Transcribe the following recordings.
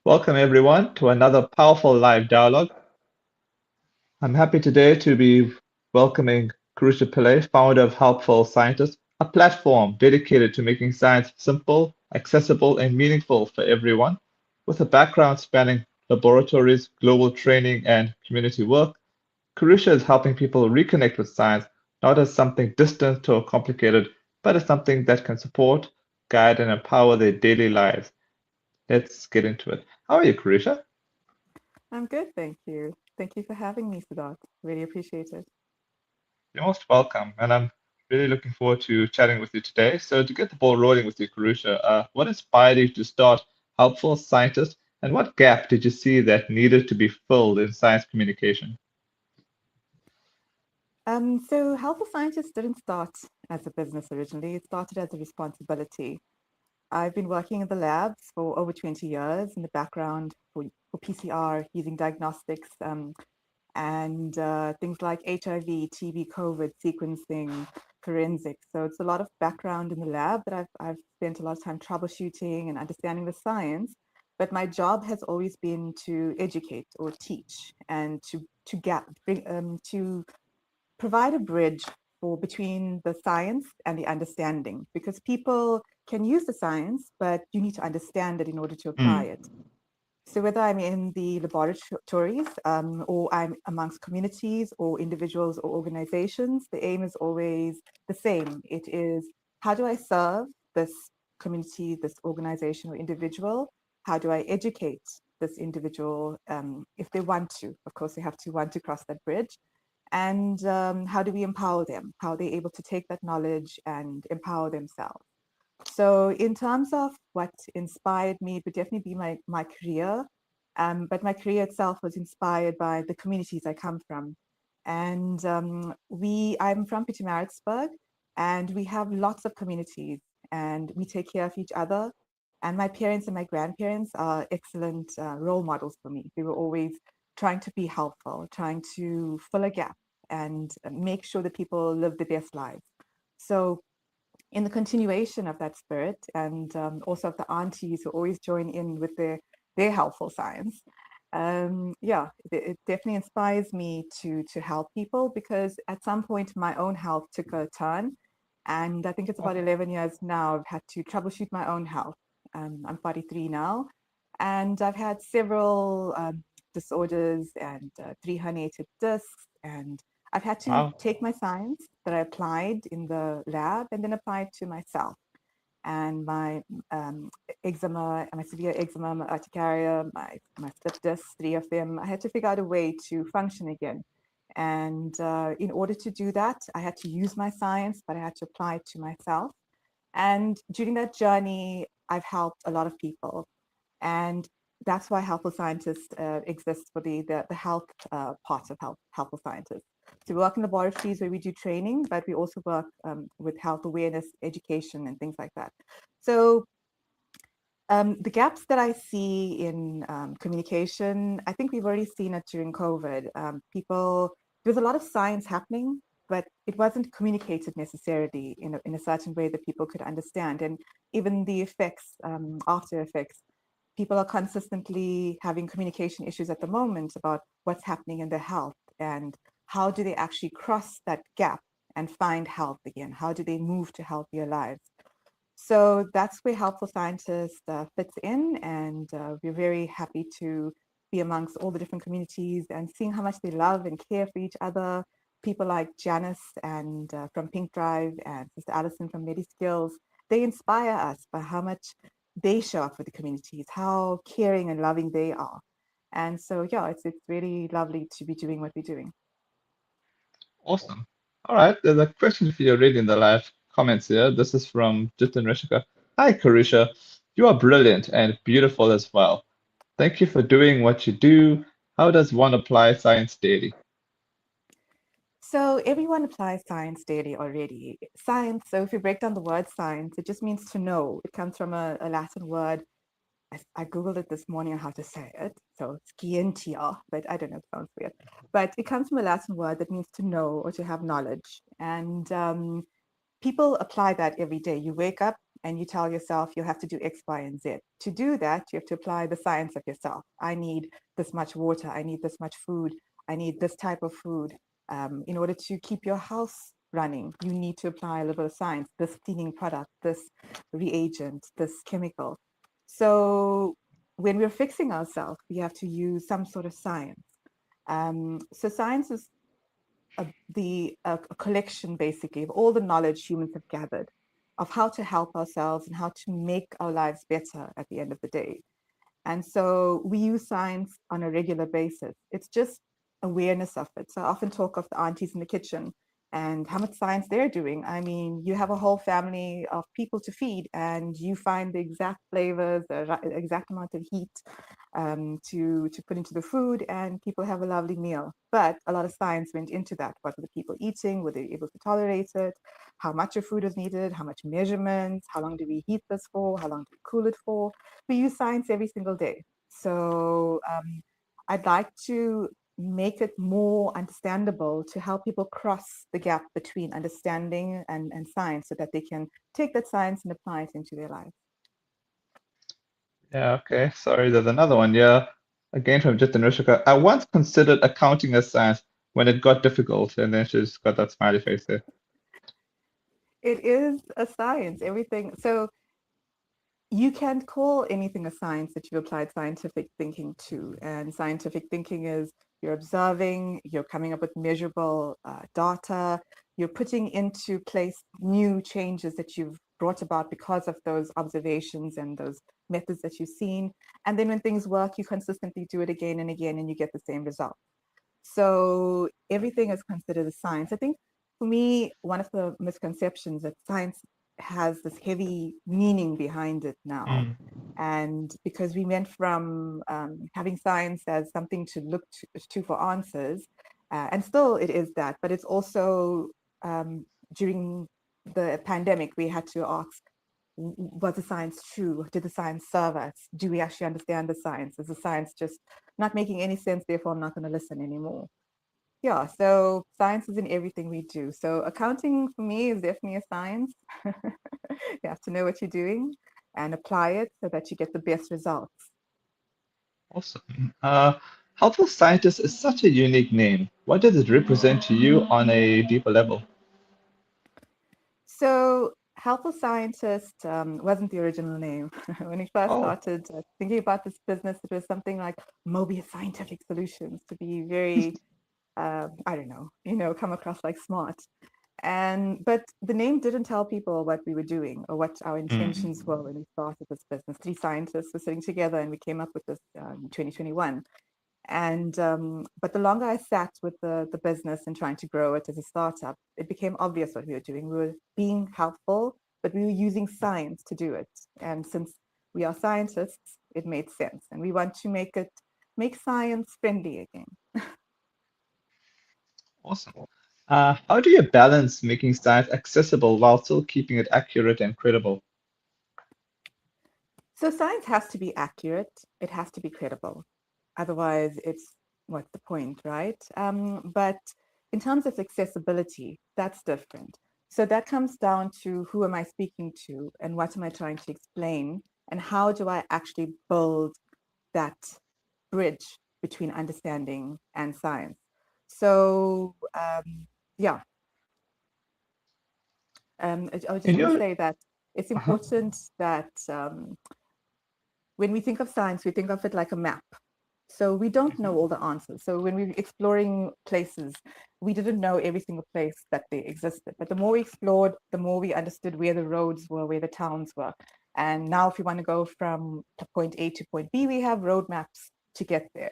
Welcome, everyone, to another powerful live dialogue. I'm happy today to be welcoming Kerusha Pillay, founder of Helpful Scientist, a platform dedicated to making science simple, accessible, and meaningful for everyone. With a background spanning laboratories, global training, and community work, Kerusha is helping people reconnect with science not as something distant or complicated, but as something that can support, guide, and empower their daily lives. Let's get into it. How are you, Kerusha? I'm good, thank you. Thank you for having me, Siddharth. Really appreciate it. You're most welcome, and I'm really looking forward to chatting with you today. So, to get the ball rolling with you, Karusha, what inspired you to start Helpful Scientist, and what gap did you see that needed to be filled in science communication? So Helpful Scientist didn't start as a business originally. It started as a responsibility. I've been working in the labs for over 20 years in the background for PCR using diagnostics and things like HIV, TB, COVID, sequencing, forensics. So it's a lot of background in the lab that I've spent a lot of time troubleshooting and understanding the science. But my job has always been to educate or teach and to provide a bridge for between the science and the understanding because people can use the science, but you need to understand it in order to apply Mm, it. So whether I'm in the laboratories or I'm amongst communities or individuals or organizations, the aim is always the same. It is how do I serve this community, this organization or individual? How do I educate this individual if they want to? Of course, they have to want to cross that bridge. And how do we empower them? How are they able to take that knowledge and empower themselves? So in terms of what inspired me, it would definitely be my career. But my career itself was inspired by the communities I come from. And I'm from Pietermaritzburg, and we have lots of communities, and we take care of each other. And my parents and my grandparents are excellent role models for me. They were always trying to be helpful, trying to fill a gap and make sure that people live the best lives. So in the continuation of that spirit and also of the aunties who always join in with their helpful science. Yeah, it definitely inspires me to help people because at some point my own health took a turn, and I think it's about 11 years now I've had to troubleshoot my own health. I'm 43 now, and I've had several disorders and three herniated discs, and I've had to wow. take my science that I applied in the lab and then apply it to myself. And my eczema, my severe eczema, my urticaria, my slip discs, three of them, I had to figure out a way to function again. And in order to do that, I had to use my science, but I had to apply it to myself. And during that journey, I've helped a lot of people. And that's why Helpful Scientists exists for the health part of Helpful Scientists. So we work in laboratories where we do training, but we also work with health awareness, education, and things like that. So the gaps that I see in communication, I think we've already seen it during COVID. There's a lot of science happening, but it wasn't communicated necessarily in a certain way that people could understand. And even the effects, after effects, people are consistently having communication issues at the moment about what's happening in their health and how do they actually cross that gap and find health again? How do they move to healthier lives? So that's where Helpful Scientist fits in, and we're very happy to be amongst all the different communities and seeing how much they love and care for each other. People like Janice and from Pink Drive and Sister Allison from MediSkills, they inspire us by how much they show up for the communities, how caring and loving they are. And so, yeah, it's really lovely to be doing what we're doing. Awesome. All right, there's a question for you already in the live comments here. This is from Jitin Rishika. Hi, Karusha. You are brilliant and beautiful as well. Thank you for doing what you do. How does one apply science daily? So everyone applies science daily already. Science, so if you break down the word science, it just means to know. It comes from a Latin word. I Googled it this morning on how to say it. So scientia, but I don't know, it sounds weird. But it comes from a Latin word that means to know or to have knowledge. And people apply that every day. You wake up and you tell yourself you have to do X, Y, and Z. To do that, you have to apply the science of yourself. I need this much water. I need this much food. I need this type of food. In order to keep your house running, you need to apply a little bit of science, this cleaning product, this reagent, this chemical. So when we're fixing ourselves, we have to use some sort of science. So science is a collection basically of all the knowledge humans have gathered of how to help ourselves and how to make our lives better at the end of the day. And so we use science on a regular basis. It's just awareness of it. So I often talk of the aunties in the kitchen and how much science they're doing. I mean, you have a whole family of people to feed, and you find the exact flavors, the exact amount of heat to put into the food, and people have a lovely meal. But a lot of science went into that. What were the people eating? Were they able to tolerate it? How much of food is needed? How much measurements? How long do we heat this for? How long do we cool it for? We use science every single day. So I'd like to make it more understandable to help people cross the gap between understanding and science so that they can take that science and apply it into their life. Yeah, okay. Sorry, there's another one. Yeah. Again from just Anushka. I once considered accounting as science when it got difficult, and then she's got that smiley face there. It is a science, everything. So you can't call anything a science that you've applied scientific thinking to. And scientific thinking is you're observing, you're coming up with measurable data, you're putting into place new changes that you've brought about because of those observations and those methods that you've seen. And then when things work, you consistently do it again and again, and you get the same result. So everything is considered a science. I think for me, one of the misconceptions that science has this heavy meaning behind it now. Mm. And because we went from having science as something to look to for answers, and still it is that, but it's also during the pandemic, we had to ask, was the science true? Did the science serve us? Do we actually understand the science? Is the science just not making any sense? Therefore, I'm not going to listen anymore. Yeah, so science is in everything we do. So accounting for me is definitely a science. You have to know what you're doing and apply it so that you get the best results. Awesome. Helpful scientist is such a unique name. What does it represent to you on a deeper level? So helpful scientist wasn't the original name. When we first Oh, started thinking about this business, it was something like Mobius Scientific Solutions to be very, I don't know, come across like smart. And but the name didn't tell people what we were doing or what our intentions mm. were when we started this business. Three scientists were sitting together, and we came up with this in 2021. And but the longer I sat with the business and trying to grow it as a startup, it became obvious what we were doing. We were being helpful, but we were using science to do it. And since we are scientists, it made sense. And we want to make science friendly again. Awesome. How do you balance making science accessible while still keeping it accurate and credible? So science has to be accurate. It has to be credible. Otherwise, it's what's the point, right? But in terms of accessibility, that's different. So that comes down to who am I speaking to and what am I trying to explain and how do I actually build that bridge between understanding and science. So yeah, I was just In going to your, say that it's uh-huh. important that when we think of science, we think of it like a map. So we don't know all the answers. So when we were exploring places, we didn't know every single place that they existed. But the more we explored, the more we understood where the roads were, where the towns were. And now if we want to go from point A to point B, we have roadmaps to get there.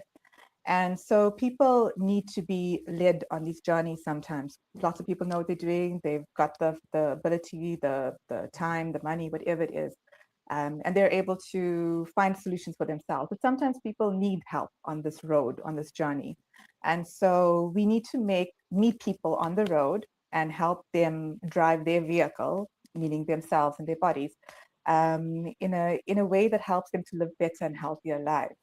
And so people need to be led on these journeys sometimes. Lots of people know what they're doing. They've got the ability, the time, the money, whatever it is. And they're able to find solutions for themselves. But sometimes people need help on this road, on this journey. And so we need to meet people on the road and help them drive their vehicle, meaning themselves and their bodies, in a way that helps them to live better and healthier lives.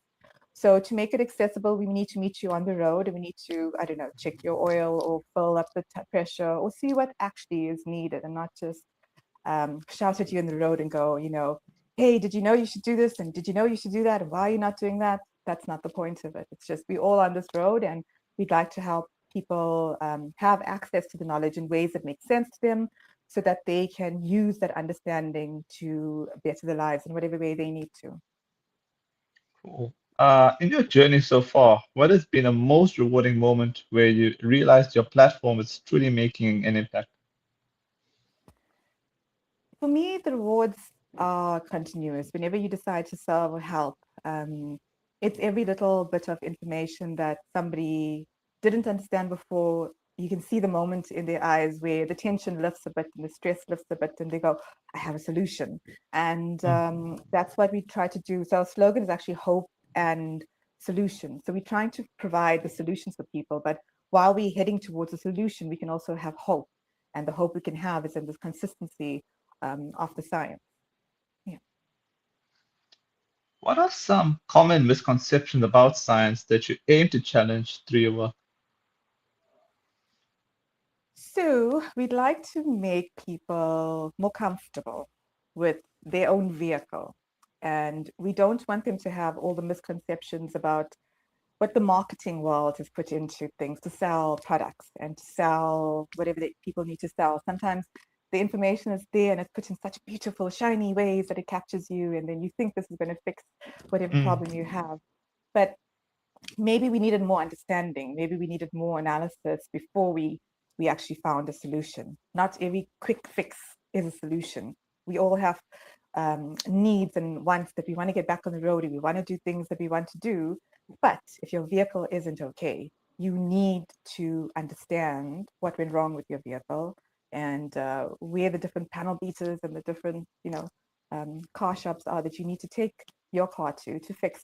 So to make it accessible, we need to meet you on the road and we need to, I don't know, check your oil or fill up the pressure or see what actually is needed and not just shout at you in the road and go, hey, did you know you should do this? And did you know you should do that? And why are you not doing that? That's not the point of it. It's just we all on this road, and we'd like to help people have access to the knowledge in ways that make sense to them so that they can use that understanding to better their lives in whatever way they need to. Cool. In your journey so far, what has been the most rewarding moment where you realized your platform is truly making an impact? For me, the rewards are continuous. Whenever you decide to serve or help, it's every little bit of information that somebody didn't understand before. You can see the moment in their eyes where the tension lifts a bit and the stress lifts a bit, and they go, I have a solution. And Mm. that's what we try to do. So our slogan is actually hope and solution. So we're trying to provide the solutions for people, but while we're heading towards a solution, we can also have hope. And the hope we can have is in this consistency of the science. Yeah. What are some common misconceptions about science that you aim to challenge through your work? So we'd like to make people more comfortable with their own vehicle. And we don't want them to have all the misconceptions about what the marketing world has put into things to sell products and to sell whatever people need to sell. Sometimes the information is there and it's put in such beautiful, shiny ways that it captures you, and then you think this is going to fix whatever Mm. problem you have. But maybe we needed more understanding. Maybe we needed more analysis before we actually found a solution. Not every quick fix is a solution. We all have needs and wants that we want to get back on the road, and we want to do things that we want to do. But if your vehicle isn't okay, you need to understand what went wrong with your vehicle, and where the different panel beaters and the different car shops are that you need to take your car to fix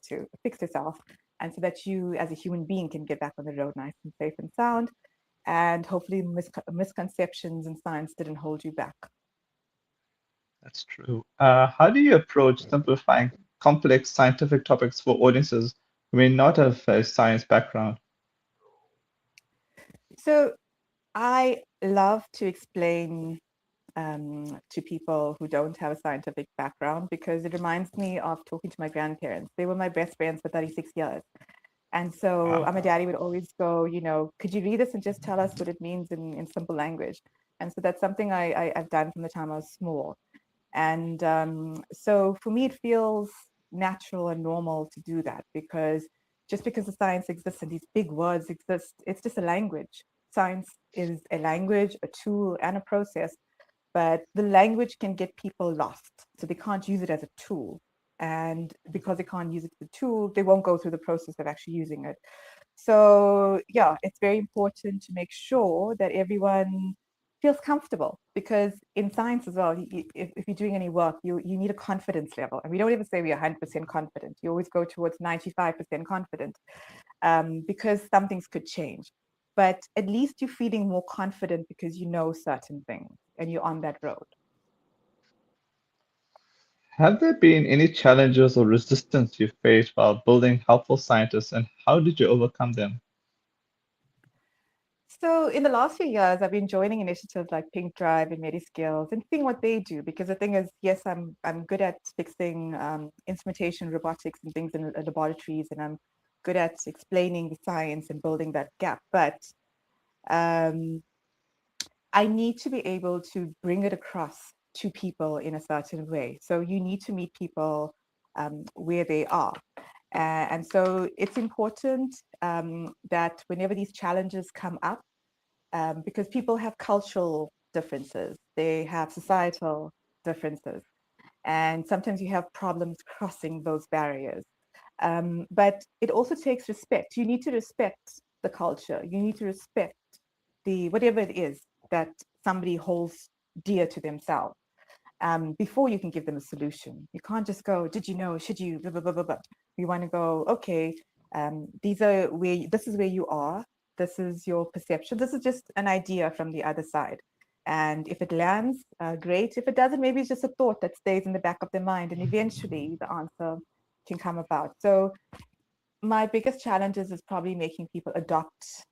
yourself, and so that you as a human being can get back on the road nice and safe and sound, and hopefully misconceptions in science didn't hold you back. That's true. How do you approach simplifying complex scientific topics for audiences who may not have a science background? So I love to explain to people who don't have a scientific background because it reminds me of talking to my grandparents. They were my best friends for 36 years. And so Wow. my daddy would always go, could you read this and just tell us what it means in simple language? And so that's something I've done from the time I was small. And so for me, it feels natural and normal to do that because just because the science exists and these big words exist, it's just a language. Science is a language, a tool, and a process, but the language can get people lost. So they can't use it as a tool. And because they can't use it as a tool, they won't go through the process of actually using it. So, yeah, it's very important to make sure that everyone feels comfortable because in science as well, if you're doing any work, you need a confidence level. And we don't ever say we're 100% confident. You always go towards 95% confident because some things could change. But at least you're feeling more confident because you know certain things and you're on that road. Have there been any challenges or resistance you faced while building helpful scientists, and how did you overcome them? So in the last few years, I've been joining initiatives like Pink Drive and MediSkills and seeing what they do. Because the thing is, yes, I'm good at fixing instrumentation, robotics, and things in laboratories, and I'm good at explaining the science and building that gap. But um, I need to be able to bring it across to people in a certain way. So you need to meet people where they are. And so it's important that whenever these challenges come up, because people have cultural differences, they have societal differences, and sometimes you have problems crossing those barriers. But it also takes respect. You need to respect the culture. You need to respect the whatever it is that somebody holds dear to themselves before you can give them a solution. You can't just go, did you know, should you, blah, blah, blah, blah, blah. You want to go, okay, this is where you are. This is your perception. This is just an idea from the other side. And if it lands, great. If it doesn't, maybe it's just a thought that stays in the back of their mind. And eventually the answer can come about. So my biggest challenges is probably making people adopt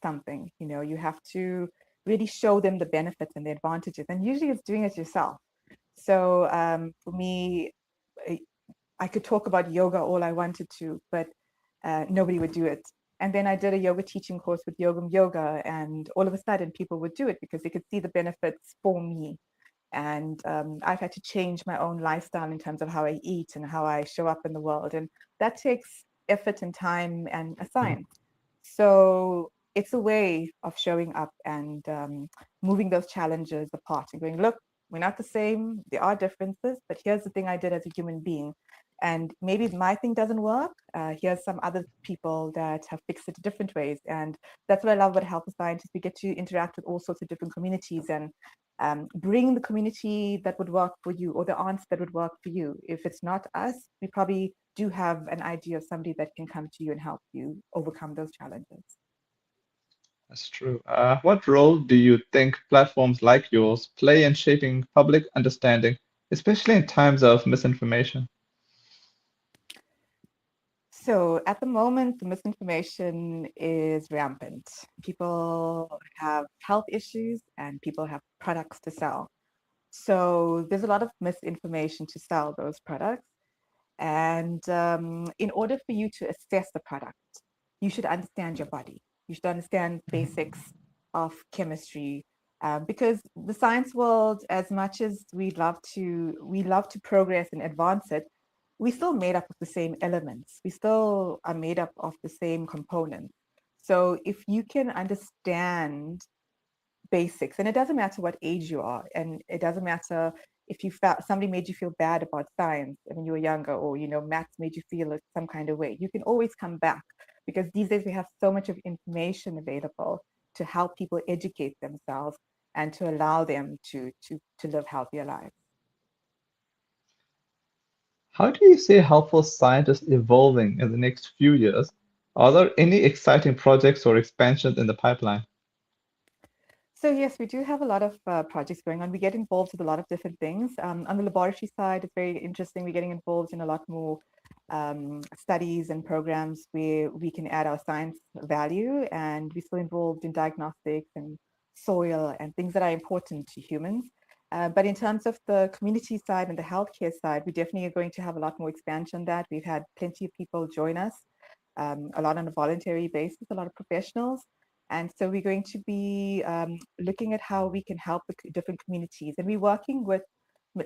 something. You have to really show them the benefits and the advantages. And usually it's doing it yourself. So for me, I could talk about yoga all I wanted to, but nobody would do it. And then I did a yoga teaching course with Yogam Yoga, and all of a sudden people would do it because they could see the benefits for me. And I've had to change my own lifestyle in terms of how I eat and how I show up in the world. And that takes effort and time and a science. So it's a way of showing up and moving those challenges apart and going, look, we're not the same. There are differences, but here's the thing I did as a human being. And maybe my thing doesn't work. Here's some other people that have fixed it different ways. And that's what I love about Health Scientists. We get to interact with all sorts of different communities and bring the community that would work for you or the answer that would work for you. If it's not us, we probably do have an idea of somebody that can come to you and help you overcome those challenges. That's true. What role do you think platforms like yours play in shaping public understanding, especially in times of misinformation? So at the moment, the misinformation is rampant. People have health issues and people have products to sell. So there's a lot of misinformation to sell those products. And in order for you to assess the product, you should understand your body. You should understand basics of chemistry, because the science world, as much as we love to progress and advance it, we still made up of the same elements. We still are made up of the same components. So if you can understand basics, and it doesn't matter what age you are, and it doesn't matter if you felt somebody made you feel bad about science when you were younger, or maths made you feel some kind of way, you can always come back, because these days we have so much of information available to help people educate themselves and to allow them to live healthier lives. How do you see helpful scientists evolving in the next few years? Are there any exciting projects or expansions in the pipeline? So yes, we do have a lot of projects going on. We get involved with a lot of different things. On the laboratory side, it's very interesting. We're getting involved in a lot more studies and programs where we can add our science value, and we're still involved in diagnostics and soil and things that are important to humans. But in terms of the community side and the healthcare side, we definitely are going to have a lot more expansion on that. We've had plenty of people join us, a lot on a voluntary basis, a lot of professionals. And so we're going to be looking at how we can help the different communities. And we're working with,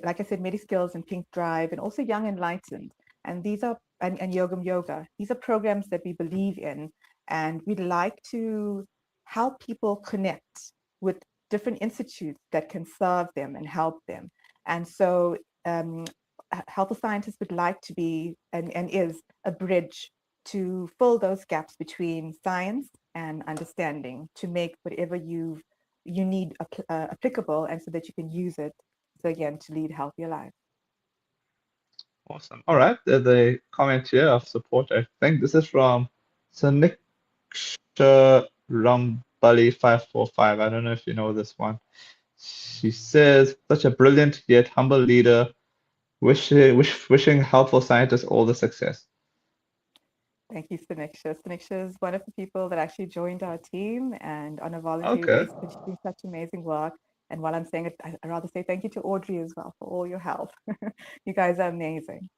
like I said, MediSkills and Pink Drive, and also Young Enlightened. And these are, and Yogam Yoga. These are programs that we believe in. And we'd like to help people connect with different institutes that can serve them and help them. And so Health Scientists would like to be, and is, a bridge to fill those gaps between science and understanding, to make whatever you need applicable, and so that you can use it, so again, to lead healthier lives. Awesome. All right. There's a comment here of support. I think this is from Saniksha Rambali 545. I don't know if you know this one. She says, such a brilliant yet humble leader, wishing helpful scientists all the success. Thank you, Staniksha. Staniksha is one of the people that actually joined our team and on a voluntary Okay. basis, and she's doing such amazing work. And while I'm saying it, I'd rather say thank you to Audrey as well for all your help. You guys are amazing.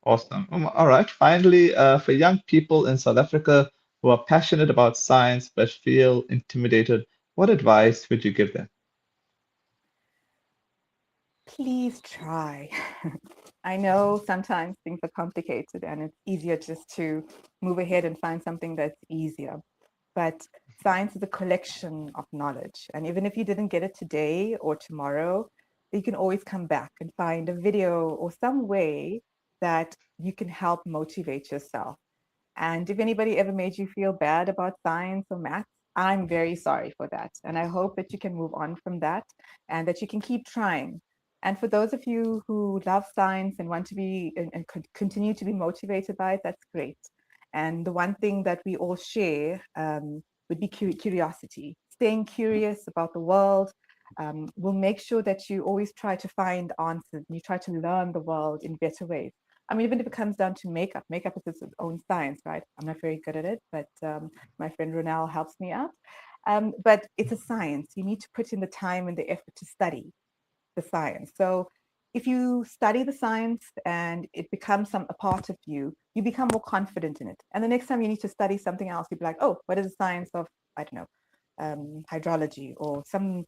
Awesome. All right. Finally, for young people in South Africa who are passionate about science but feel intimidated, what advice would you give them? Please try. I know sometimes things are complicated and it's easier just to move ahead and find something that's easier. But science is a collection of knowledge. And even if you didn't get it today or tomorrow, you can always come back and find a video or some way that you can help motivate yourself. And if anybody ever made you feel bad about science or math, I'm very sorry for that. And I hope that you can move on from that and that you can keep trying. And for those of you who love science and want to be and continue to be motivated by it, that's great. And the one thing that we all share would be curiosity, staying curious about the world. Will make sure that you always try to find answers and you try to learn the world in better ways. I mean, even if it comes down to makeup, makeup is its own science, right? I'm not very good at it, but my friend Ronelle helps me out. But it's a science. You need to put in the time and the effort to study the science. So if you study the science and it becomes a part of you, you become more confident in it. And the next time you need to study something else, you'll be like, oh, what is the science of, I don't know, hydrology or some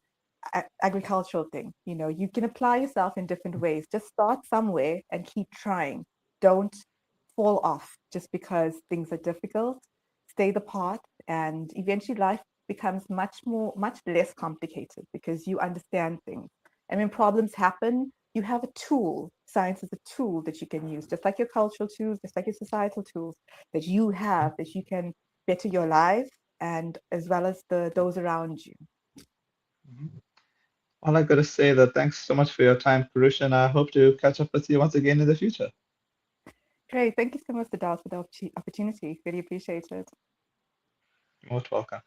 agricultural thing? You know, you can apply yourself in different ways. Just start somewhere and keep trying. Don't fall off just because things are difficult. Stay the path, and eventually life becomes much less complicated because you understand things. And when problems happen, you have a tool. Science is a tool that you can use, just like your cultural tools, just like your societal tools that you have, that you can better your life and as well as those around you. Mhm. All I gotta say that thanks so much for your time, Karusha, and I hope to catch up with you once again in the future. Great. Thank you so much, Siddharth, for the opportunity. Really appreciate it. You're most welcome.